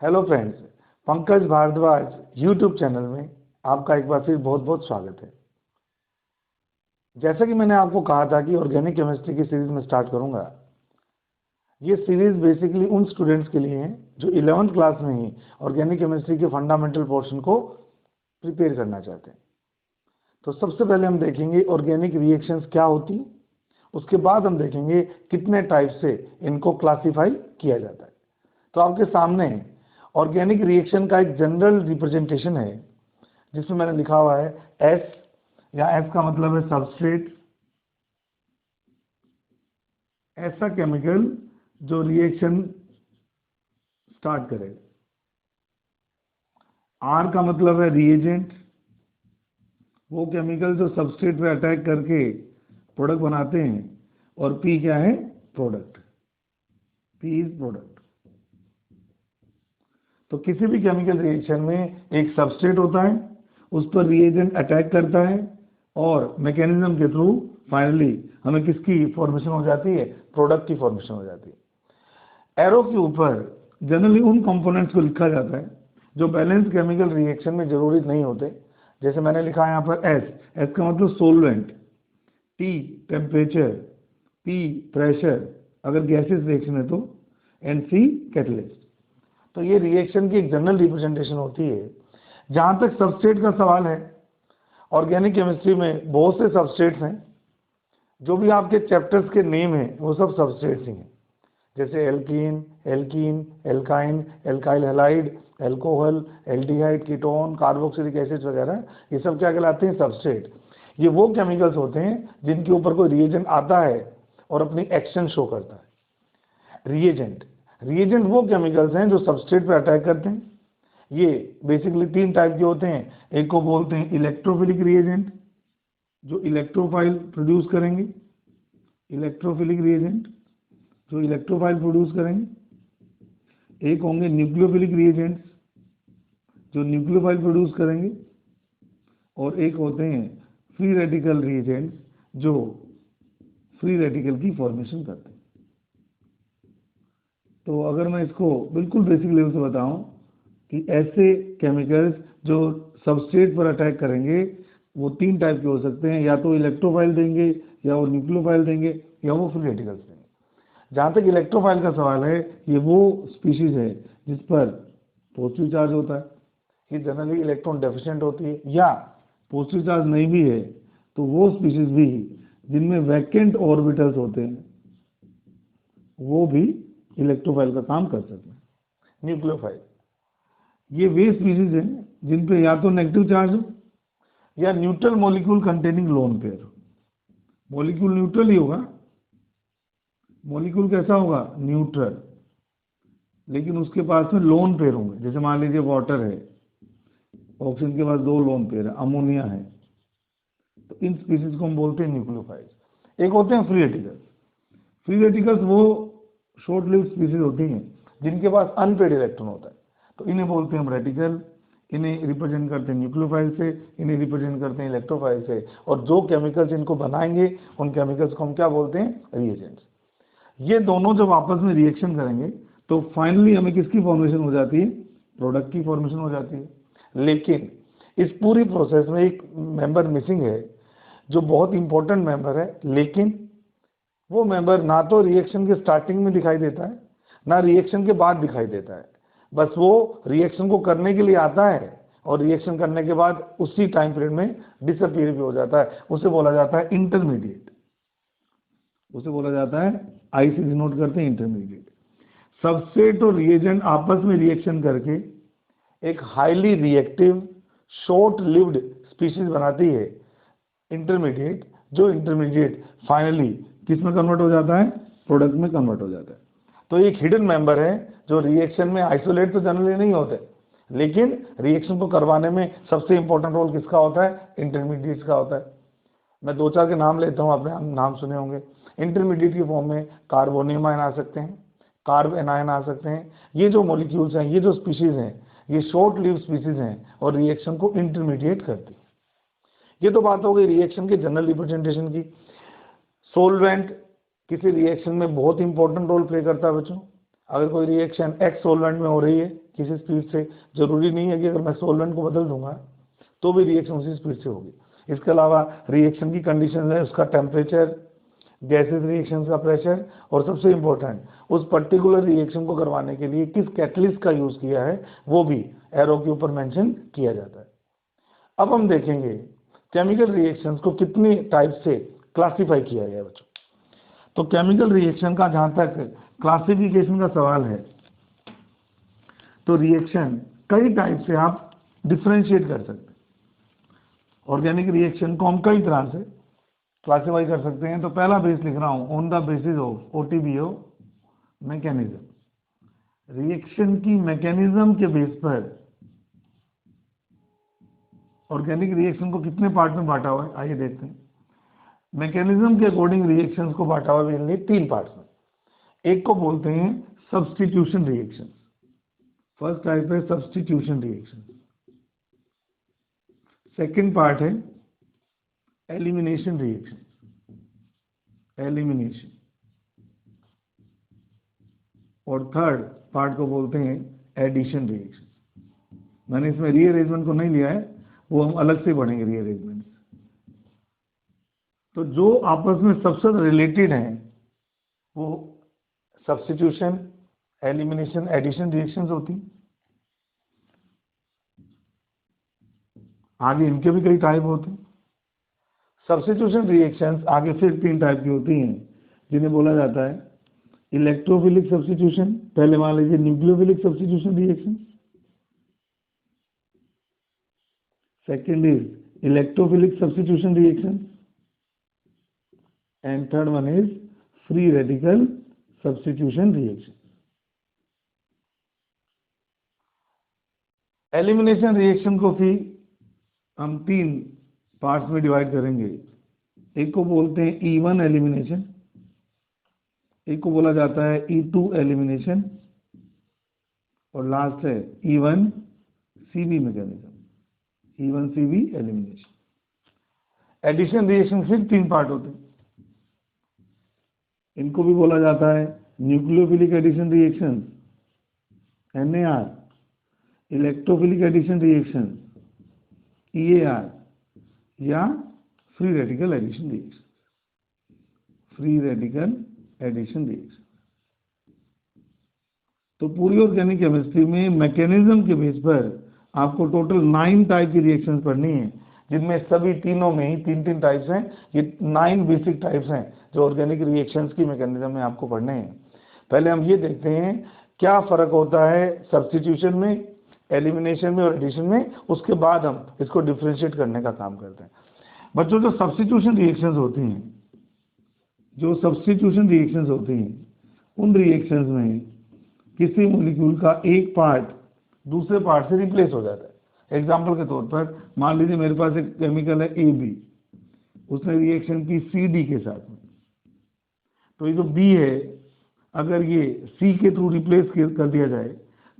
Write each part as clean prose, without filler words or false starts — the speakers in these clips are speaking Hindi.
Hello friends, Pankaj Bhardwaj YouTube channel में आपका एक बार फिर बहुत बहुत स्वागत है। जैसा कि मैंने आपको कहा था कि ऑर्गेनिक केमिस्ट्री की सीरीज में स्टार्ट करूंगा। ये सीरीज बेसिकली उन स्टूडेंट्स के लिए है जो 11th क्लास में ही ऑर्गेनिक केमिस्ट्री के फंडामेंटल पोर्शन को प्रिपेयर करना चाहते हैं। तो सबसे पहले हम देखेंगे ऑर्गेनिक रिएक्शंस क्या होती, उसके बाद हम देखेंगे कितने टाइप से इनको क्लासीफाई किया जाता है। तो आपके सामने ऑर्गेनिक रिएक्शन का एक जनरल रिप्रेजेंटेशन है जिसमें मैंने लिखा हुआ है एस, या एस का मतलब है सबस्ट्रेट, ऐसा केमिकल जो रिएक्शन स्टार्ट करे। आर का मतलब है रिएजेंट, वो केमिकल जो सबस्ट्रेट पे अटैक करके प्रोडक्ट बनाते हैं। और पी क्या है? प्रोडक्ट। P is product. तो किसी भी केमिकल रिएक्शन में एक सबस्ट्रेट होता है, उस पर रिएजेंट अटैक करता है और मैकेनिज्म के थ्रू फाइनली हमें किसकी फॉर्मेशन हो जाती है? प्रोडक्ट की फॉर्मेशन हो जाती है। एरो के ऊपर जनरली उन कंपोनेंट्स को लिखा जाता है जो बैलेंस केमिकल रिएक्शन में जरूरी नहीं होते। जैसे मैंने लिखा है यहाँ पर एस, एस का मतलब solvent, T temperature, P pressure अगर गैसेस रिएक्शन है तो, एंड सी कैटलिस्ट। तो ये रिएक्शन की एक जनरल रिप्रेजेंटेशन होती है। जहां तक सबस्ट्रेट का सवाल है, ऑर्गेनिक केमिस्ट्री में बहुत से सबस्ट्रेट्स हैं। जो भी आपके चैप्टर्स के नेम हैं वो सब सबस्ट्रेट्स ही हैं। जैसे alkene, alkene, alkyne, alkyl halide, alcohol, aldehyde, ketone, carboxylic acid वगैरह, ये सब क्या कहलाते हैं? सबस्ट्रेट। ये वो केमिकल्स होते हैं जिनके ऊपर कोई रिएजेंट आता है और अपनी एक्शन शो करता है। रिएजेंट वो केमिकल्स हैं जो सबस्ट्रेट पे अटैक करते हैं। ये बेसिकली 3 टाइप के होते हैं। एक को बोलते हैं इलेक्ट्रोफिलिक रिएजेंट, जो इलेक्ट्रोफाइल प्रोड्यूस करेंगे। इलेक्ट्रोफिलिक रिएजेंट जो इलेक्ट्रोफाइल प्रोड्यूस करेंगे। एक होंगे न्यूक्लियोफिलिक रिएजेंट्स जो न्यूक्लियोफाइल प्रोड्यूस करेंगे। और एक होते हैं फ्री रेडिकल रिएजेंट्स जो फ्री रेडिकल की फॉर्मेशन करते हैं। तो अगर मैं इसको बिल्कुल बेसिक लेवल से बताऊं कि ऐसे केमिकल्स जो सबस्ट्रेट पर अटैक करेंगे वो 3 टाइप के हो सकते हैं, या तो इलेक्ट्रोफाइल देंगे, या वो न्यूक्लियोफाइल देंगे, या वो फ्री रेडिकल्स देंगे। जहां तक इलेक्ट्रोफाइल का सवाल है, ये वो स्पीशीज है जिस पर पॉजिटिव चार्ज होता है, ये जनरली इलेक्ट्रॉन डेफिशिएंट होती है, या पॉजिटिव चार्ज नहीं भी है तो वो स्पीशीज भी जिनमें वैकेंट ऑर्बिटल्स होते हैं वो भी इलेक्ट्रोफाइल का काम कर सकते हैं। न्यूक्लियोफाइल ये वे स्पीशीज हैं जिन पे या तो नेगेटिव चार्ज हो या neutral molecule containing lone pair हो। मॉलिक्यूल न्यूट्रल ही होगा। मॉलिक्यूल कैसा होगा? न्यूट्रल, लेकिन उसके पास में लोन पेयर होंगे। जैसे मान लीजिए वाटर है, ऑक्सीजन के पास 2 लोन पेयर है, अमोनिया है, तो इन स्पीशीज को हम बोलते हैं न्यूक्लियोफाइल्स। एक होते हैं फ्री रेडिकल्स। फ्री रेडिकल्स वो शॉर्ट लिव्ड स्पीशीज होती हैं जिनके पास अनपेड इलेक्ट्रॉन होता है, तो इन्हें बोलते हैं हम रेडिकल। इन्हें रिप्रेजेंट करते हैं न्यूक्लियोफाइल से, इन्हें रिप्रेजेंट करते हैं इलेक्ट्रोफाइल से, और जो केमिकल्स इनको बनाएंगे उन केमिकल्स को हम क्या बोलते हैं? रिएजेंट्स। ये दोनों जब आपस में रिएक्शन करेंगे तो फाइनली हमें किसकी फॉर्मेशन हो जाती है? प्रोडक्ट की फॉर्मेशन हो जाती है। लेकिन इस पूरी प्रोसेस में एक मेंबर मिसिंग है जो बहुत इंपॉर्टेंट मेंबर है, लेकिन वो मेंबर ना तो रिएक्शन के स्टार्टिंग में दिखाई देता है ना रिएक्शन के बाद दिखाई देता है। बस वो रिएक्शन को करने के लिए आता है और रिएक्शन करने के बाद उसी टाइम पीरियड में डिसअपीयर भी हो जाता है। उसे बोला जाता है इंटरमीडिएट। उसे बोला जाता है, आई से डिनोट करते हैं इंटरमीडिएट। सबस्ट्रेट और रिएजेंट आपस में रिएक्शन करके एक highly reactive short lived species बनाती है इंटरमीडिएट, जो इंटरमीडिएट फाइनली किस में कन्वर्ट हो जाता है? प्रोडक्ट में कन्वर्ट हो जाता है। तो एक हिडन मेंबर है जो रिएक्शन में आइसोलेट तो जनरली नहीं होते, लेकिन रिएक्शन को करवाने में सबसे इंपॉर्टेंट रोल किसका होता है? इंटरमीडिएट का होता है। मैं 2-4 के नाम लेता हूं, आपने नाम सुने होंगे। इंटरमीडिएट की फॉर्म में कार्बोनियम आयन आ सकते हैं, कार्ब एनायन आ सकते हैं। ये जो मॉलिक्यूल्स हैं, ये जो स्पीशीज हैं, ये शॉर्ट लिव स्पीशीज हैं और रिएक्शन को इंटरमीडिएट करती है। ये तो बात हो गई रिएक्शन के जनरल रिप्रेजेंटेशन की। सोलवेंट किसी रिएक्शन में बहुत इंपॉर्टेंट रोल प्ले करता है बच्चों। अगर कोई रिएक्शन एक्स सोलवेंट में हो रही है किसी स्पीड से। जरूरी नहीं है कि अगर मैं सॉल्वेंट को बदल दूंगा तो भी रिएक्शन उसी स्पीड से होगी। इसके अलावा रिएक्शन की कंडीशन है, उसका टेम्परेचर, गैसेस रिएक्शन का प्रेशर, और सबसे इंपॉर्टेंट उस पर्टिकुलर रिएक्शन को करवाने के लिए किस कैटलिस्ट का यूज किया है वो भी एरो के ऊपर मेंशन किया जाता है। अब हम देखेंगे केमिकल रिएक्शंस को कितने टाइप से क्लासिफाई किया गया है बच्चों। तो केमिकल रिएक्शन का जहां तक क्लासिफिकेशन का सवाल है तो रिएक्शन कई टाइप से आप डिफ्रेंशिएट कर सकते हैं। ऑर्गेनिक रिएक्शन को हम कई तरह से क्लासिफाई कर सकते हैं। तो पहला बेस लिख रहा हूं, on the basis of OTBO mechanism. Reaction की मैकेनिज्म के बेस पर ऑर्गेनिक रिएक्शन को कितने पार्ट में बांटा हुआ है, आइए देखते हैं। मैकेनिज्म के अकॉर्डिंग रिएक्शंस को बांटा हुआ है तीन पार्ट्स में। एक को बोलते हैं सब्स्टिट्यूशन रिएक्शन, फर्स्ट टाइप है सब्स्टिट्यूशन रिएक्शन। सेकंड पार्ट है एलिमिनेशन रिएक्शन, एलिमिनेशन। और थर्ड पार्ट को बोलते हैं एडिशन रिएक्शन। मैंने इसमें रीअरेंजमेंट को नहीं लिया है, वो हम अलग से पढ़ेंगे रीअरेंजमेंट। तो जो आपस में सबसे रिलेटेड हैं वो सब्स्टिट्यूशन, एलिमिनेशन, एडिशन रिएक्शंस होती। आगे इनके भी कई टाइप होते हैं। सब्स्टिट्यूशन रिएक्शंस आगे फिर तीन टाइप की होती हैं जिन्हें बोला जाता है इलेक्ट्रोफिलिक सब्स्टिट्यूशन, पहले मान लीजिए nucleophilic substitution reaction, second is electrophilic substitution reaction, and third one is free radical substitution reaction. Elimination reaction को फिर हम तीन पार्ट्स में डिवाइड करेंगे। एक को बोलते हैं E1 एलिमिनेशन, एक को बोला जाता है E2 एलिमिनेशन, और लास्ट है E1 CV mechanism, E1 CV elimination. Addition reaction फिर तीन पार्ट होते हैं। इनको भी बोला जाता है nucleophilic addition reaction NAR, electrophilic addition reaction EAR, या free radical addition reaction, free radical addition reaction. तो पूरी ऑर्गेनिक केमिस्ट्री में मैकेनिज्म के बेस पर आपको टोटल 9 टाइप की रिएक्शंस पढ़नी है, जिनमें सभी तीनों में ही तीन तीन टाइप्स हैं। ये 9 बेसिक टाइप्स हैं जो ऑर्गेनिक रिएक्शंस की मैकेनिज्म में आपको पढ़ने हैं। पहले हम ये देखते हैं क्या फर्क होता है सब्स्टिट्यूशन में, एलिमिनेशन में और एडिशन में, उसके बाद हम इसको डिफ्रेंशिएट करने का काम करते हैं। बच्चों जो सब्स्टिट्यूशन रिएक्शंस होती हैं, जो सब्स्टिट्यूशन रिएक्शंस होती हैं, उन रिएक्शंस में किसी मॉलिक्यूल का एक पार्ट दूसरे पार्ट से रिप्लेस हो जाता है। एग्जाम्पल के तौर पर मान लीजिए मेरे पास एक केमिकल है AB, उसने रिएक्शन की CD के साथ में, तो ये जो B है अगर ये C के थ्रू रिप्लेस कर दिया जाए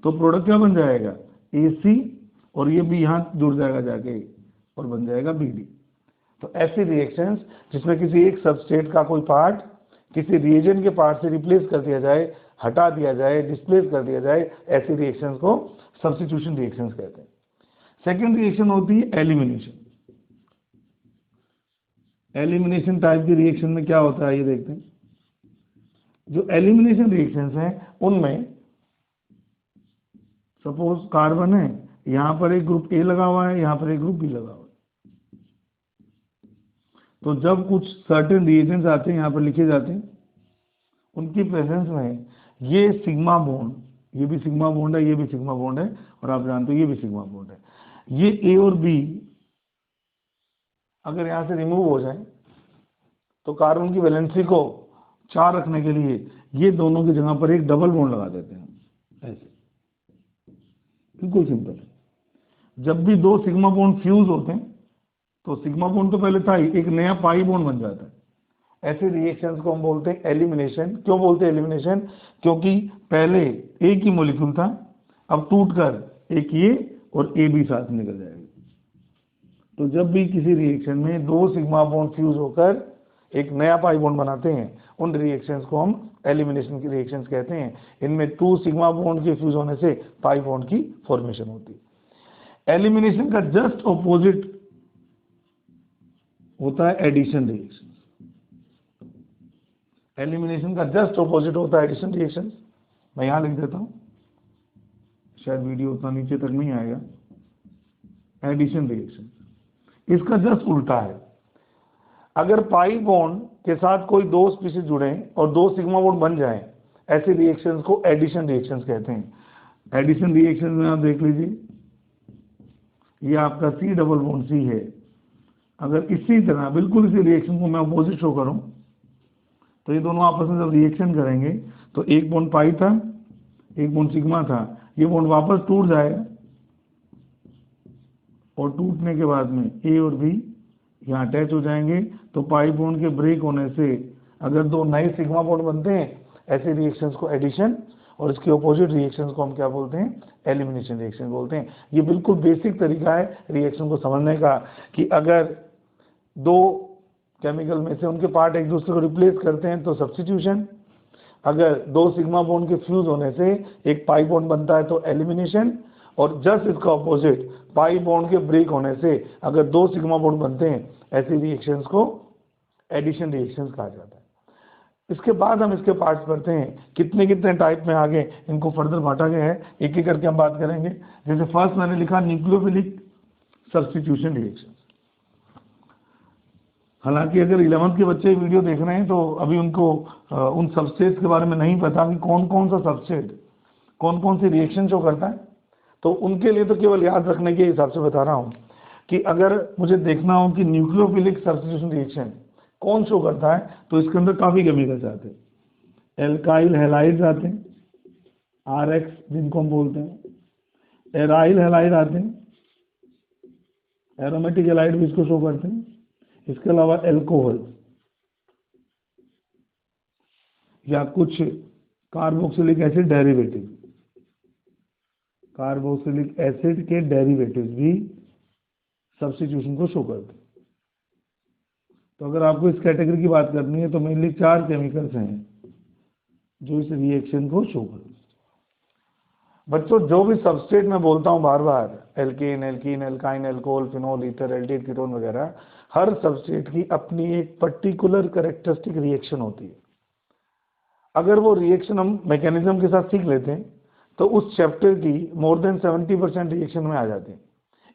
तो प्रोडक्ट क्या बन जाएगा, AC, और ये B यहाँ जुड़ जाएगा जाके और बन जाएगा BD। तो ऐसी रिएक्शंस जिसमें किसी एक सबस्ट्रेट का कोई पार्ट किसी रिएजेंट के पार्ट से रिप्लेस कर दिया जाए, हटा दिया जाए, डिस्प्लेस कर दिया जाए, ऐसी रिएक्शंस को सब्स्टिट्यूशन रिएक्शंस कहते हैं। सेकेंड रिएक्शन होती है एलिमिनेशन। एलिमिनेशन टाइप की रिएक्शन में क्या होता है ये देखते हैं। जो एलिमिनेशन रिएक्शंस हैं उनमें सपोज कार्बन है, यहां पर एक ग्रुप A लगा हुआ है, यहां पर एक ग्रुप B लगा हुआ है। तो जब कुछ सर्टेन रिएजेंट्स आते हैं, यहां पर लिखे जाते हैं, उनकी प्रेजेंस में ये सिग्मा बॉन्ड, ये भी सिग्मा बॉन्ड है, ये भी सिग्मा बॉन्ड है, और आप जानते हो ये भी सिग्मा बॉन्ड है। ये A और B अगर यहां से रिमूव हो जाए तो कार्बन की वैलेंसी को 4 रखने के लिए ये दोनों की जगह पर एक डबल बॉन्ड लगा देते हैं, ऐसे। बिल्कुल सिंपल है। जब भी दो सिग्मा बॉन्ड फ्यूज होते हैं तो सिग्मा बॉन्ड तो पहले था ही, एक नया पाई बॉन्ड बन जाता है। ऐसे रिएक्शंस को हम बोलते हैं एलिमिनेशन। क्यों बोलते हैं एलिमिनेशन? क्योंकि पहले एक ही मॉलिक्यूल था, अब टूटकर एक ये और ए भी साथ निकल जाएगा। तो जब भी किसी रिएक्शन में दो सिग्मा बॉन्ड फ्यूज होकर एक नया पाई बॉन्ड बनाते हैं, उन रिएक्शंस को हम एलिमिनेशन की रिएक्शंस कहते हैं। इनमें 2 सिग्मा बॉन्ड के फ्यूज होने से पाई बॉन्ड की फॉर्मेशन होती है। एलिमिनेशन का जस्ट ऑपोजिट होता है एडिशन रिएक्शन। एलिमिनेशन का जस्ट ऑपोजिट होता है एडिशन रिएक्शन। मैं यहां लिख देता हूं, शायद वीडियो उतना नीचे तक नहीं आएगा। एडिशन रिएक्शन इसका जस्ट उल्टा है। अगर पाई बॉन्ड के साथ कोई 2 स्पीशीज जुड़े और 2 सिग्मा बॉन्ड बन जाएं, ऐसे रिएक्शंस को एडिशन रिएक्शंस कहते हैं। एडिशन रिएक्शन में आप देख लीजिए, ये आपका C डबल बॉन्ड C है। अगर इसी तरह बिल्कुल इसी रिएक्शन को मैं अपोजिट शो करूं, तो ये दोनों आपस में जब रिएक्शन करेंगे तो एक बॉन्ड पाई था, एक बॉन्ड सिग्मा था, ये बॉन्ड वापस टूट जाएगा और टूटने के बाद में A और B यहाँ अटैच हो जाएंगे। तो पाई बॉन्ड के ब्रेक होने से अगर 2 नए सिग्मा बॉन्ड बनते हैं, ऐसे रिएक्शंस को एडिशन, और इसके ऑपोजिट रिएक्शंस को हम क्या बोलते हैं? एलिमिनेशन रिएक्शन बोलते हैं। ये बिल्कुल बेसिक तरीका है रिएक्शन को समझने का कि अगर 2 केमिकल में से उनके पार्ट एक दूसरे को रिप्लेस करते हैं तो सब्स्टिट्यूशन, अगर 2 सिग्मा बॉन्ड के फ्यूज होने से एक पाई बॉन्ड बनता है तो एलिमिनेशन, और जस्ट इसका ऑपोजिट पाई बॉन्ड के ब्रेक होने से अगर 2 सिग्मा बॉन्ड बनते हैं, ऐसी रिएक्शंस को एडिशन रिएक्शंस कहा जाता है। इसके बाद हम इसके पार्ट्स पढ़ते हैं, कितने कितने टाइप में आगे इनको फर्दर बांटा गया है, एक एक करके हम बात करेंगे। जैसे फर्स्ट मैंने लिखा न्यूक्लियोफिलिक सब्स्टिट्यूशन रिएक्शन। हालांकि अगर 11th के बच्चे वीडियो देख रहे हैं तो अभी उनको उन सबस्ट्रेट्स के बारे में नहीं पता कि कौन कौन सा सबस्ट्रेट कौन कौन सी रिएक्शन शो करता है, तो उनके लिए तो केवल याद रखने के हिसाब से बता रहा हूं कि अगर मुझे देखना हो कि न्यूक्लियोफिलिक सब्स्टिट्यूशन रिएक्शन कौन शो करता है, तो इसके अंदर काफी केमिकल्स आते हैं। एल्काइल हैलाइड्स आते हैं, RX जिनको हम बोलते हैं, एराइल हैलाइड आते हैं, एरोमेटिक हैलाइड भी इसको शो करते हैं। इसके अलावा एल्कोहल या कुछ carboxylic acid derivative, carboxylic acid के डेरिवेटिव्स भी सब्स्टिट्यूशन को शो करते हैं। तो अगर आपको इस कैटेगरी की बात करनी है तो मेनली 4 केमिकल्स हैं जो इस रिएक्शन को शो करते हैं। बच्चों, जो भी सबस्ट्रेट मैं बोलता हूं बार बार, alkane, alkene, alkyne, alcohol, phenol, ether, aldehyde, ketone वगैरह, हर सबस्ट्रेट की अपनी एक पर्टिकुलर कैरेक्टरिस्टिक रिएक्शन होती है। अगर वो रिएक्शन हम मैकेनिज्म के साथ सीख लेते हैं तो उस चैप्टर की मोर देन 70% रिएक्शन में आ जाती है।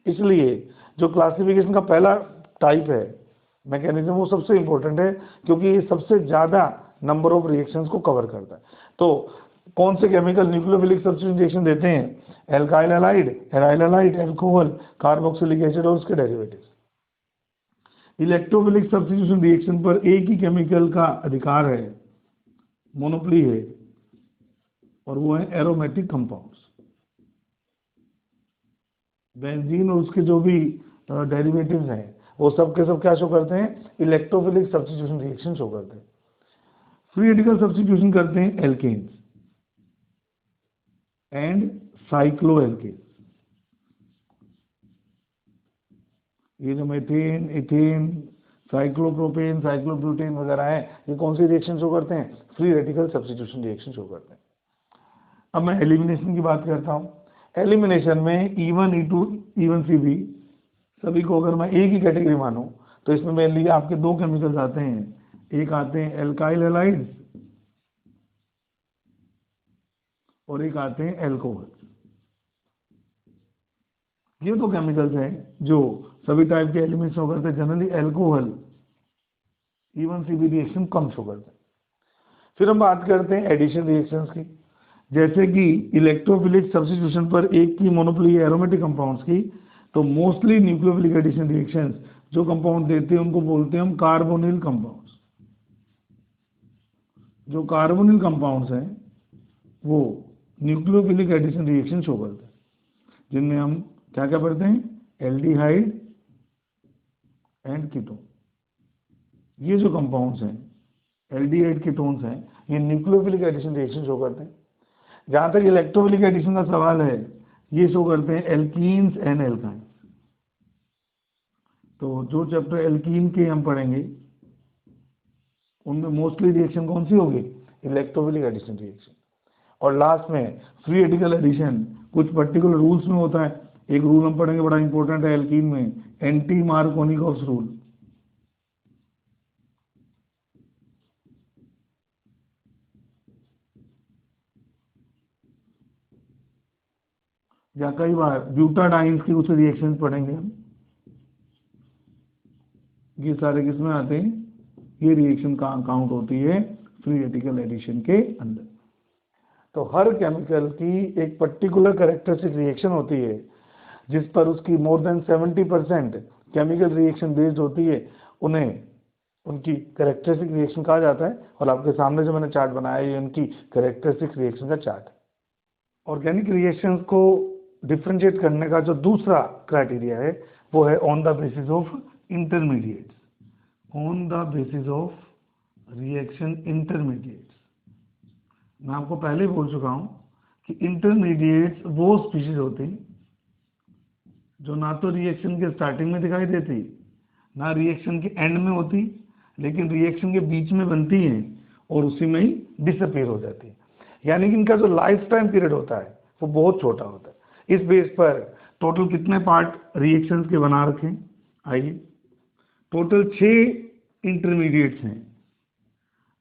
इसलिए जो क्लासिफिकेशन का पहला टाइप है मैकेनिज्म, वो सबसे इंपॉर्टेंट है क्योंकि ये सबसे ज्यादा नंबर ऑफ रिएक्शंस को कवर करता है। तो कौन से केमिकल न्यूक्लियोफिलिक सब्स्टिट्यूशन रिएक्शन देते हैं? Alkyl halide, aryl halide, alcohol, carboxylic acid और उसके डेरिवेटिव्स। इलेक्ट्रोफिलिक सब्स्टिट्यूशन रिएक्शन पर एक ही केमिकल का अधिकार है, मोनोपोली है, और वो है एरोमेटिक कंपाउंड्स। बेंजीन और उसके जो भी डेरिवेटिव्स हैं वो सब के सब क्या शो करते हैं? इलेक्ट्रोफिलिक सब्स्टिट्यूशन रिएक्शन शो करते हैं। फ्री रेडिकल सब्स्टिट्यूशन करते हैं एल्केन्स एंड साइक्लोएल्केन्स। ये जो मीथेन, इथेन, साइक्लोप्रोपेन, साइक्लोब्यूटेन वगैरह है, ये कौन सी रिएक्शन शो करते हैं? Free radical substitution reaction show करते हैं। अब मैं एलिमिनेशन की बात करता हूं। एलिमिनेशन में E1, E2, E1, CB सभी को अगर मैं एक ही कैटेगरी मानूं तो इसमें मेरे लिए आपके 2 केमिकल्स आते हैं। एक आते हैं एल्काइल हैलाइड्स और एक आते हैं एल्कोहल। ये 2 केमिकल्स हैं जो सभी टाइप के एलिमेंट्स शो करते हैं। Generally alcohol E1, CB reaction कम शो करते हैं। फिर हम बात करते हैं एडिशन रिएक्शंस की। जैसे कि इलेक्ट्रोफिलिक सब्स्टिट्यूशन पर एक की मोनोपोली एरोमेटिक कंपाउंड्स की, तो मोस्टली न्यूक्लियोफिलिक एडिशन रिएक्शंस जो कंपाउंड देते हैं उनको बोलते हैं हम कार्बोनिल कंपाउंड्स। जो कार्बोनिल कंपाउंड्स हैं वो न्यूक्लियोफिलिक एडिशन रिएक्शन शो करते हैं, जिनमें हम क्या क्या पढ़ते हैं? Aldehyde and ketone. ये जो कंपाउंड्स हैं, एल्डिहाइड, कीटोन्स हैं, ये न्यूक्लियोफिलिक एडिशन रिएक्शन शो करते हैं। जहां तक इलेक्ट्रोफिलिक एडिशन का सवाल है, ये शो करते हैं एल्कीन्स एंड एल्काइंस। तो जो चैप्टर एल्कीन के हम पढ़ेंगे उनमें मोस्टली रिएक्शन कौन सी होगी? Electrophilic addition reaction. और लास्ट में फ्री रेडिकल एडिशन कुछ पर्टिकुलर रूल्स में होता है। एक रूल हम पढ़ेंगे बड़ा इंपॉर्टेंट है एल्कीन में, एंटी मार्कोनिकॉफ रूल। या कई बार ब्यूटाडाइंस की कुछ रिएक्शन पढ़ेंगे हम। ये सारे किसमें आते हैं? ये रिएक्शन काउंट होती है फ्री रेडिकल एडिशन के अंदर। तो हर केमिकल की एक पर्टिकुलर कैरेक्टरिस्टिक रिएक्शन होती है जिस पर उसकी more than 70% chemical reaction based होती है, उन्हें उनकी कैरेक्टरिस्टिक रिएक्शन कहा जाता है। और आपके सामने जो मैंने चार्ट बनाया है ये उनकी कैरेक्टरिस्टिक रिएक्शन का चार्ट है। ऑर्गेनिक रिएक्शंस को डिफरेंशिएट करने का जो दूसरा क्राइटेरिया है वो है on the basis of intermediates. On the basis of reaction intermediates. मैं आपको पहले ही बोल चुका हूं कि इंटरमीडिएट्स वो स्पीशीज होती जो ना तो रिएक्शन के स्टार्टिंग में दिखाई देती ना रिएक्शन के एंड में होती, लेकिन रिएक्शन के बीच में बनती हैं और उसी में ही डिसअपीयर हो जाती है। यानी कि इनका जो लाइफ टाइम पीरियड होता है वो बहुत छोटा होता है। इस बेस पर टोटल कितने पार्ट रिएक्शंस के बना रखें? आइए, टोटल 6 इंटरमीडिएट्स हैं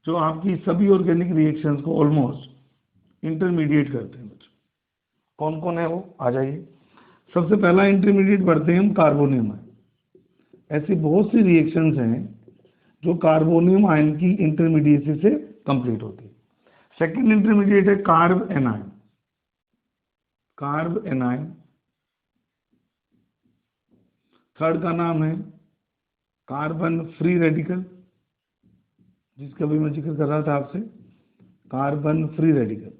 जो आपकी सभी ऑर्गेनिक रिएक्शंस को ऑलमोस्ट इंटरमीडिएट करते हैं। बच्चों कौन कौन है वो? आ जाइए। सबसे पहला इंटरमीडिएट पढ़ते हैं हम, कार्बोनियम आयन। ऐसी बहुत सी रिएक्शंस हैं जो कार्बोनियम आयन की इंटरमीडिएसी से कंप्लीट होती है। सेकंड इंटरमीडिएट है carb anion. Carb anion. Third का नाम है कार्बन फ्री रेडिकल, जिसका भी मैं जिक्र कर रहा था आपसे, carbon free radical.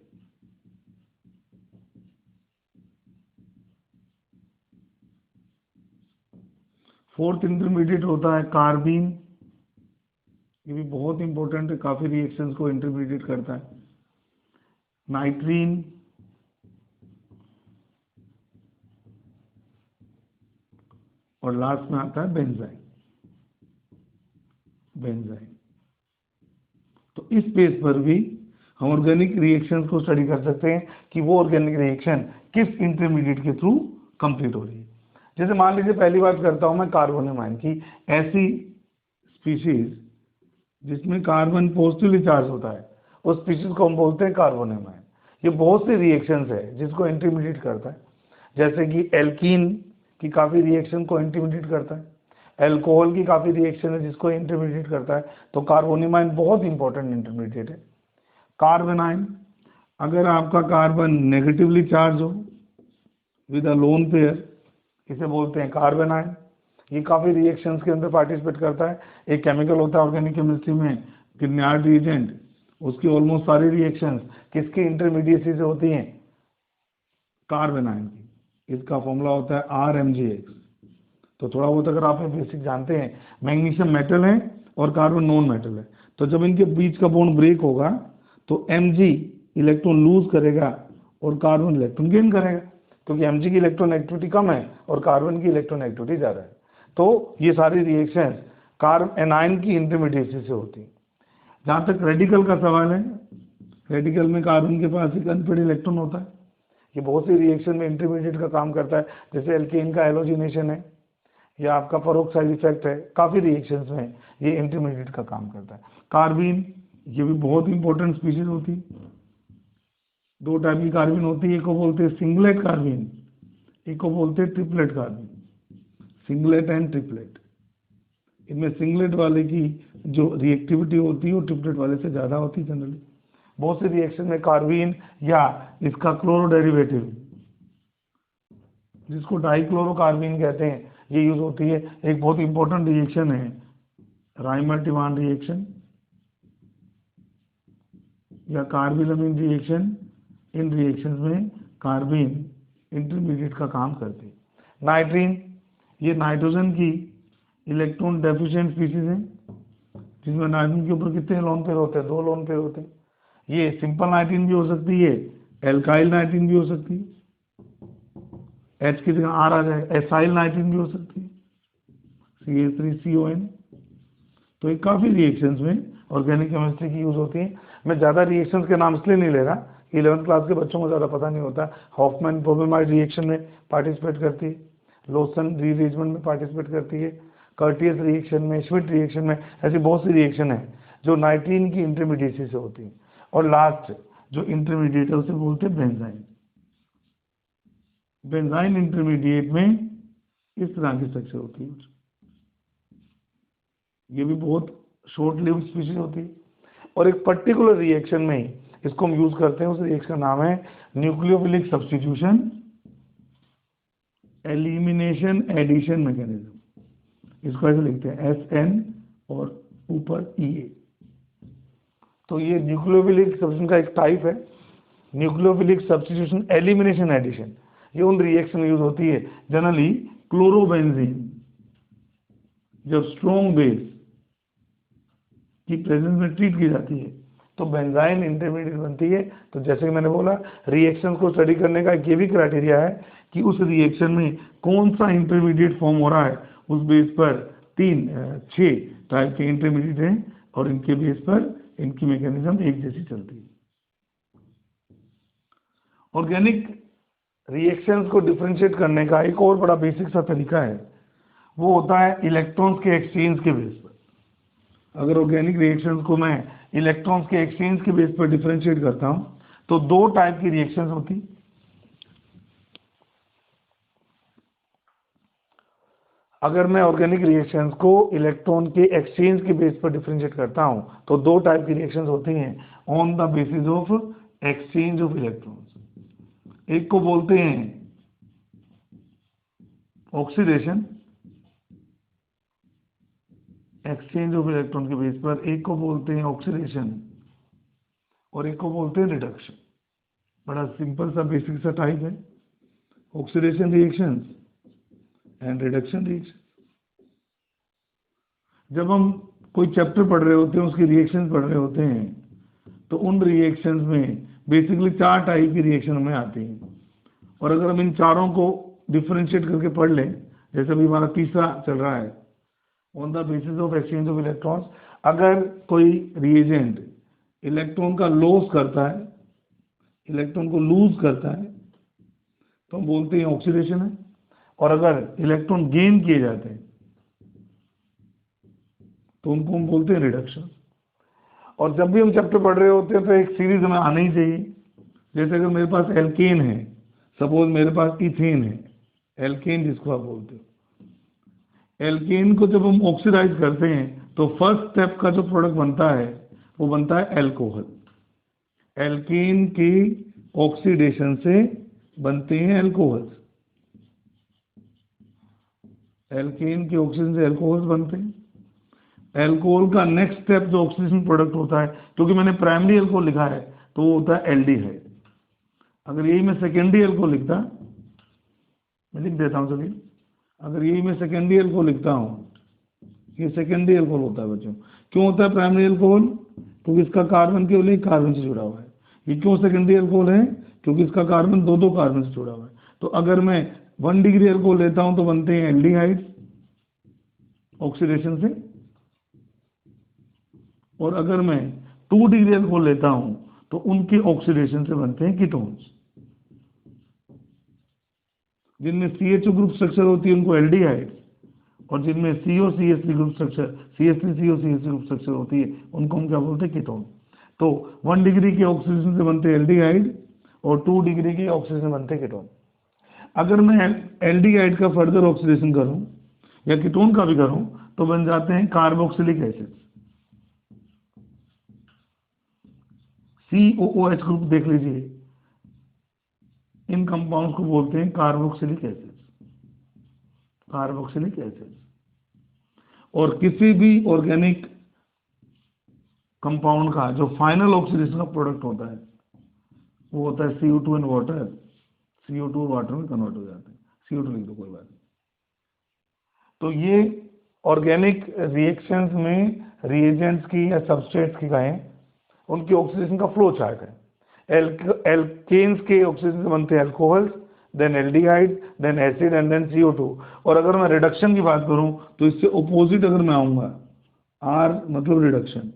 Fourth intermediate होता है कार्बीन। ये भी बहुत इंपॉर्टेंट है, काफी रिएक्शंस को इंटरमीडिएट करता है। नाइट्रीन। और लास्ट में आता है बेंजाइन। बेंजाइन। तो इस पेज पर भी हम ऑर्गेनिक रिएक्शंस को स्टडी कर सकते हैं कि वो ऑर्गेनिक रिएक्शन किस इंटरमीडिएट के थ्रू कंप्लीट हो रही है। जैसे मान लीजिए पहली बात करता हूं मैं कार्बोनियम आयन की, ऐसी स्पीशीज जिसमें कार्बन पॉजिटिवली चार्ज होता है उस स्पीशीज को हम बोलते हैं कार्बोनियम आयन। ये बहुत सी रिएक्शंस है जिसको इंटरमीडिएट करता है, जैसे कि एल्कीन की काफी रिएक्शन को इंटरमीडिएट करता है, एल्कोहल की काफी रिएक्शन है जिसको इंटरमीडिएट करता है। तो कार्बोनियम आयन बहुत इंपॉर्टेंट इंटरमीडिएट है। कार्बन आयन, अगर आपका कार्बन नेगेटिवली चार्ज हो विद अ लोन पेयर, इसे बोलते हैं कार्बन आयन। ये काफी रिएक्शंस के अंदर पार्टिसिपेट करता है। एक केमिकल होता है ऑर्गेनिक केमिस्ट्री में गिरनार्ड रिएजेंट, उसकी ऑलमोस्ट सारी रिएक्शंस किसकी इंटरमीडिएसी से होती हैं? कार्बन आयन की। इसका फॉर्मूला होता है RMgX। तो थोड़ा बहुत अगर आप बेसिक जानते हैं, मैग्नीशियम मेटल है और कार्बन नॉन मेटल है, तो जब इनके बीच का बॉन्ड ब्रेक होगा तो Mg इलेक्ट्रॉन लूज करेगा और कार्बन इलेक्ट्रॉन गेन करेगा, क्योंकि Mg की इलेक्ट्रॉन एक्टिविटी कम है और कार्बन की इलेक्ट्रॉन एक्टिविटी ज़्यादा है। तो ये सारी रिएक्शन कार्ब एनायन की इंटरमीडिएसी से होती है। जहाँ तक रेडिकल का सवाल है, रेडिकल में कार्बन के पास एक अनपेड इलेक्ट्रॉन होता है। ये बहुत सी रिएक्शन में इंटरमीडिएट का काम करता है, जैसे एल्केन का हेलोजिनेशन है या आपका परोक्साइड इफेक्ट है। काफ़ी रिएक्शंस में ये इंटरमीडिएट का काम करता है। कार्बीन, ये भी बहुत इंपॉर्टेंट स्पीशीज होती है। 2 टाइप की कार्बीन होती है, एक को बोलते हैं सिंगलेट कार्बीन, एक को बोलते हैं triplet carbene. Singlet and triplet. इनमें सिंगलेट वाले की जो रिएक्टिविटी होती है वो ट्रिपलेट वाले से ज़्यादा होती है जनरली। बहुत सी रिएक्शन में कार्बीन या इसका क्लोरो डेरिवेटिव, जिसको डाइक्लोरोकार्बीन कहते हैं, ये यूज होती है। एक बहुत इंपॉर्टेंट रिएक्शन है राइमर-टिवान रिएक्शन या कार्बिलमिन रिएक्शन। इन रिएक्शंस में कार्बीन इंटरमीडिएट का काम करती है। नाइट्रीन, ये नाइट्रोजन की इलेक्ट्रॉन डेफिशिएंट स्पीशीज है, जिसमें नाइट्रोजन के ऊपर कितने लोन पेयर होते हैं? 2 लोन पेयर होते हैं। ये सिंपल नाइट्रीन भी हो सकती है, एल्काइल नाइट्रीन भी हो सकती है, H की जगह R आ जाए, एसाइल नाइट्रीन भी हो सकती है, CH3CON। तो ये काफ़ी रिएक्शंस में ऑर्गेनिक केमिस्ट्री की यूज होती है। मैं ज़्यादा रिएक्शंस के नाम इसलिए नहीं ले रहा, 11th क्लास के बच्चों को ज़्यादा पता नहीं होता। हॉफमैन ब्रोमेमाइड रिएक्शन में पार्टिसिपेट करती है, लोसन रीअरेंजमेंट में पार्टिसिपेट करती है, कर्टियस रिएक्शन में, श्मिट रिएक्शन में, ऐसी बहुत सी रिएक्शन है जो नाइट्रीन की इंटरमीडिएसी से होती है। और लास्ट जो इंटरमीडिएट है उसे बोलते हैं बेंजाइन। बेंजाइन इंटरमीडिएट में इस तरह की स्ट्रक्चर होती है, ये भी बहुत शॉर्ट लिव्ड स्पीशीज होती है। और एक पर्टिकुलर रिएक्शन में इसको हम यूज करते हैं, उस रिएक्शन का नाम है nucleophilic substitution elimination addition mechanism. इसको ऐसे लिखते हैं SN और ऊपर EA। तो ये न्यूक्लियोफिलिक सब्स्टिट्यूशन का एक टाइप है, न्यूक्लियोफिलिक सब्स्टिट्यूशन एलिमिनेशन एडिशन। ये उन रिएक्शन में यूज होती है जनरली क्लोरोबेंजीन जब स्ट्रॉन्ग बेस की प्रेजेंस में ट्रीट की जाती है तो बेंजाइन इंटरमीडिएट बनती है। तो जैसे कि मैंने बोला, रिएक्शन को स्टडी करने का एक ये भी क्राइटेरिया है कि उस रिएक्शन में कौन सा इंटरमीडिएट फॉर्म हो रहा है। उस बेस पर 6 टाइप के इंटरमीडिएट हैं और इनके बेस पर इनकी मैकेनिज्म एक जैसी चलती है। ऑर्गेनिक रिएक्शंस को डिफरेंशिएट करने का एक और बड़ा बेसिक सा तरीका है, वो होता है इलेक्ट्रॉन्स के एक्सचेंज के बेस पर। अगर ऑर्गेनिक रिएक्शंस को मैं इलेक्ट्रॉन्स के एक्सचेंज के बेस पर डिफरेंशिएट करता हूं तो 2 टाइप की रिएक्शंस होती। अगर मैं ऑर्गेनिक रिएक्शंस को इलेक्ट्रॉन के एक्सचेंज के बेस पर डिफरेंशिएट करता हूं तो 2 टाइप की रिएक्शंस होती हैं on the basis of exchange of electrons. एक को बोलते हैं ऑक्सीडेशन, एक्सचेंज ऑफ इलेक्ट्रॉन के बेस पर, एक को बोलते हैं ऑक्सीडेशन और एक को बोलते हैं रिडक्शन। बड़ा सिंपल सा बेसिक सा टाइप है, oxidation reactions and reduction reaction. जब हम कोई चैप्टर पढ़ रहे होते हैं, उसकी रिएक्शंस पढ़ रहे होते हैं, तो उन रिएक्शंस में बेसिकली 4 टाइप की रिएक्शन हमें आती हैं। और अगर हम इन चारों को डिफरेंशिएट करके पढ़ लें, जैसे अभी हमारा तीसरा चल रहा है on the basis of exchange of electrons, अगर कोई रिएजेंट इलेक्ट्रॉन का लॉस करता है, इलेक्ट्रॉन को लूज करता है, तो हम बोलते हैं ऑक्सीडेशन है। और अगर इलेक्ट्रॉन गेन किए जाते हैं तो उनको हम बोलते हैं रिडक्शन। और जब भी हम चैप्टर पढ़ रहे होते हैं तो एक सीरीज हमें आनी ही चाहिए। जैसे अगर मेरे पास एल्केन है, सपोज मेरे पास इथेन है, एल्केन जिसको आप बोलते हो, एल्केन को जब हम ऑक्सीडाइज करते हैं तो फर्स्ट स्टेप का जो प्रोडक्ट बनता है वो बनता है एल्कोहल। एल्केन के ऑक्सीडेशन से बनते हैं एल्कोहल्स, एल्केन के ऑक्सीजन से एल्कोहल्स बनते हैं। एल्कोहल का नेक्स्ट स्टेप जो ऑक्सीडेशन प्रोडक्ट होता है, क्योंकि मैंने प्राइमरी एल्कोहल लिखा है तो वो होता है एल्डिहाइड। अगर यही मैं सेकेंडरी एल्कोहल लिखता, मैं लिख देता हूँ चलिए, अगर यही मैं सेकेंडरी एल्कोहल लिखता हूँ, ये सेकेंडरी एल्कोहल होता है बच्चों। क्यों होता है प्राइमरी एल्कोहल? क्योंकि इसका कार्बन केवल एक कार्बन से जुड़ा हुआ है। ये क्यों सेकेंडरी एल्कोहल है? क्योंकि इसका कार्बन 2 कार्बन से जुड़ा हुआ है। तो अगर मैं 1 डिग्री एल्कोहल लेता हूं तो बनते हैं एल्डिहाइड ऑक्सीडेशन से, और अगर मैं 2 डिग्री एल्कोहल लेता हूं तो उनके ऑक्सीडेशन से बनते हैं कीटोन्स। जिनमें CHO ग्रुप स्ट्रक्चर होती है उनको एल्डिहाइड, और जिनमें CO-CH3 group structure, CH3CO-CH3 group structure होती है उनको हम क्या बोलते हैं? कीटोन। तो 1 डिग्री के ऑक्सीडेशन से बनते हैं एल्डिहाइड और 2 डिग्री के ऑक्सीडेशन बनते हैं कीटोन। अगर मैं एल्डिहाइड का फर्दर ऑक्सीडेशन करूं या कीटोन का भी करूं तो बन जाते हैं कार्बोक्सिलिक एसिड। COOH ग्रुप देख लीजिए, इन कंपाउंड्स को बोलते हैं कार्बोक्सिलिक एसिड, कार्बोक्सिलिक एसिड। और किसी भी ऑर्गेनिक कंपाउंड का जो फाइनल ऑक्सीडेशन का प्रोडक्ट होता है वो होता है CO2 and water. CO2 water में कन्वर्ट हो जाते हैं, CO2 लिख दो कोई बात नहीं। तो ये ऑर्गेनिक रिएक्शंस में रिएजेंट्स की या सबस्ट्रेट्स की कहें, उनकी ऑक्सीडेशन का फ्लो चार्ट है। एल्केन्स के ऑक्सीजन से बनते हैं alcohols, then aldehyde, then acid and then CO2। और अगर मैं रिडक्शन की बात करूं तो इससे ऑपोजिट अगर मैं आऊंगा, R मतलब रिडक्शन,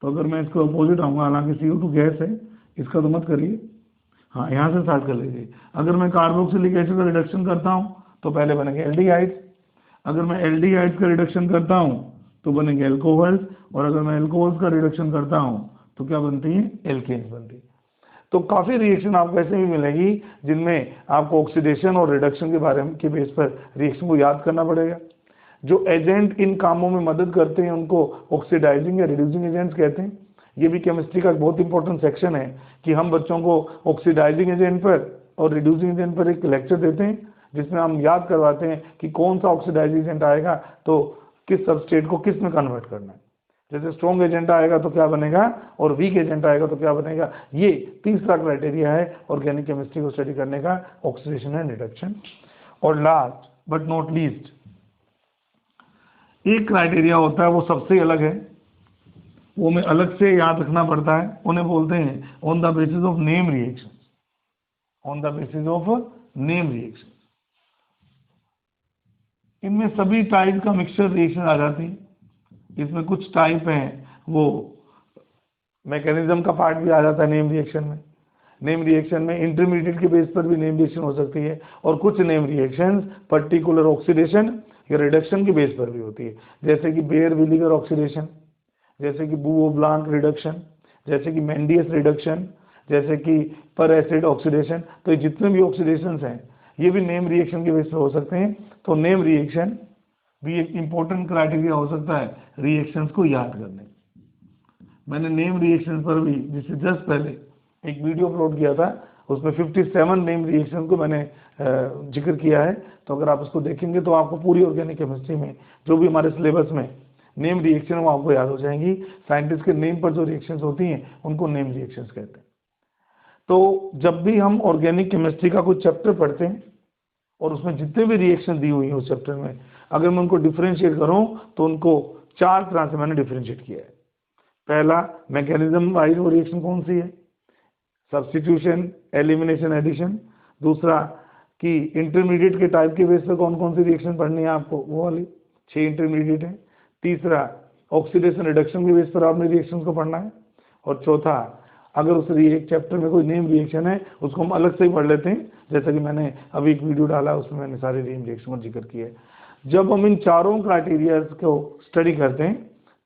तो अगर मैं इसको अपोजिट आऊँगा, हालांकि CO2 गैस है, इसका तो मत करिए, हाँ यहाँ से स्टार्ट कर लीजिए। अगर मैं कार्बोक्सिलिक एसिड का रिडक्शन करता हूँ तो पहले बनेंगे एल्डिहाइड्स, अगर मैं एल्डिहाइड्स का रिडक्शन करता हूँ तो बनेंगे एल्कोहल्स, और अगर मैं एल्कोहल्स का रिडक्शन करता हूँ तो क्या बनती है, एल्केन्स बनती है। तो काफ़ी रिएक्शन आपको ऐसे भी मिलेगी जिनमें आपको ऑक्सीडेशन और रिडक्शन के बारे में के बेस पर रिएक्शन को याद करना पड़ेगा। जो एजेंट इन कामों में मदद करते हैं उनको ऑक्सीडाइजिंग या रिड्यूसिंग एजेंट्स कहते हैं। ये भी केमिस्ट्री का एक बहुत इंपॉर्टेंट सेक्शन है कि हम बच्चों को ऑक्सीडाइजिंग एजेंट पर और रिड्यूसिंग एजेंट पर एक लेक्चर देते हैं, जिसमें हम याद करवाते हैं कि कौन सा ऑक्सीडाइजिंग एजेंट आएगा तो किस सबस्टेट को किस में कन्वर्ट करना है। जैसे स्ट्रॉन्ग एजेंट आएगा तो क्या बनेगा और वीक एजेंट आएगा तो क्या बनेगा। ये तीसरा क्राइटेरिया है ऑर्गेनिक केमिस्ट्री को स्टडी करने का, ऑक्सीडेशन एंड रिडक्शन। और लास्ट बट नॉट लीस्ट एक क्राइटेरिया होता है, वो सबसे अलग है, वो हमें अलग से याद रखना पड़ता है। उन्हें बोलते हैं on the basis of name reaction, on the basis of name reaction. इनमें सभी टाइप का मिक्सचर रिएक्शन आ जाती है। इसमें कुछ टाइप हैं वो मैकेनिज्म का पार्ट भी आ जाता है नेम रिएक्शन में। नेम रिएक्शन में इंटरमीडिएट के बेस पर भी नेम रिएक्शन हो सकती है, और कुछ नेम रिएक्शंस पर्टिकुलर ऑक्सीडेशन या रिडक्शन के बेस पर भी होती है, जैसे कि बेयर विलीगर ऑक्सीडेशन, जैसे कि बुओ ब्लांक रिडक्शन, जैसे कि मेंडियस रिडक्शन, जैसे कि पर एसिड ऑक्सीडेशन। तो जितने भी ऑक्सीडेशंस हैं ये भी नेम रिएक्शन के बेस पर हो सकते हैं। तो नेम रिएक्शन भी एक इम्पोर्टेंट क्राइटेरिया हो सकता है रिएक्शंस को याद करने। मैंने नेम रिएक्शन पर भी जिससे जस्ट पहले एक वीडियो अपलोड किया था, उसमें 57 नेम रिएक्शन को मैंने जिक्र किया है। तो अगर आप उसको देखेंगे तो आपको पूरी ऑर्गेनिक केमिस्ट्री में जो भी हमारे सिलेबस में नेम रिएक्शन वो आपको याद हो जाएंगी। साइंटिस्ट के नेम पर जो रिएक्शंस होती हैं उनको नेम रिएक्शंस कहते हैं। तो जब भी हम ऑर्गेनिक केमिस्ट्री का कोई चैप्टर पढ़ते हैं और उसमें जितने भी रिएक्शन दी हुई हैं उस चैप्टर में, अगर मैं उनको डिफरेंशिएट करूं तो उनको 4 तरह से मैंने डिफरेंशिएट किया है। पहला, मैकेनिज्म वाइज वो रिएक्शन कौन सी है, सब्स्टिट्यूशन, एलिमिनेशन, एडिशन। दूसरा कि इंटरमीडिएट के टाइप के बेस पर कौन कौन सी रिएक्शन पढ़नी है आपको, वो वाली 6 इंटरमीडिएट है। तीसरा, ऑक्सीडेशन रिडक्शन के बेस पर आपने रिएक्शन को पढ़ना है। और चौथा, अगर उस एक चैप्टर में कोई नेम रिएक्शन है उसको हम अलग से ही पढ़ लेते हैं, जैसा कि मैंने अभी एक वीडियो डाला उसमें मैंने सारे नेम रिएक्शन का जिक्र किया है। जब हम इन चारों क्राइटेरिया को स्टडी करते हैं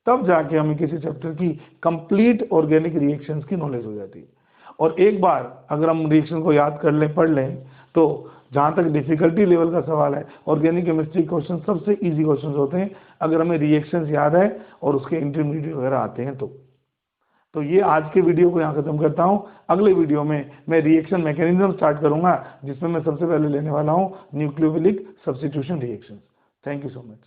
तब जाके हमें किसी चैप्टर की कंप्लीट ऑर्गेनिक रिएक्शंस की नॉलेज हो जाती है। और एक बार अगर हम रिएक्शन को याद कर लें, पढ़ लें, तो जहाँ तक डिफिकल्टी लेवल का सवाल है, ऑर्गेनिक केमिस्ट्री क्वेश्चन सबसे इजी क्वेश्चन होते हैं अगर हमें रिएक्शंस याद है और उसके इंटरमीडिएट वगैरह आते हैं तो ये आज के वीडियो को यहाँ खत्म करता हूँ। अगले वीडियो में मैं रिएक्शन मैकेनिज्म स्टार्ट करूँगा, जिसमें मैं सबसे पहले लेने वाला हूँ nucleophilic substitution reaction. Thank you so much.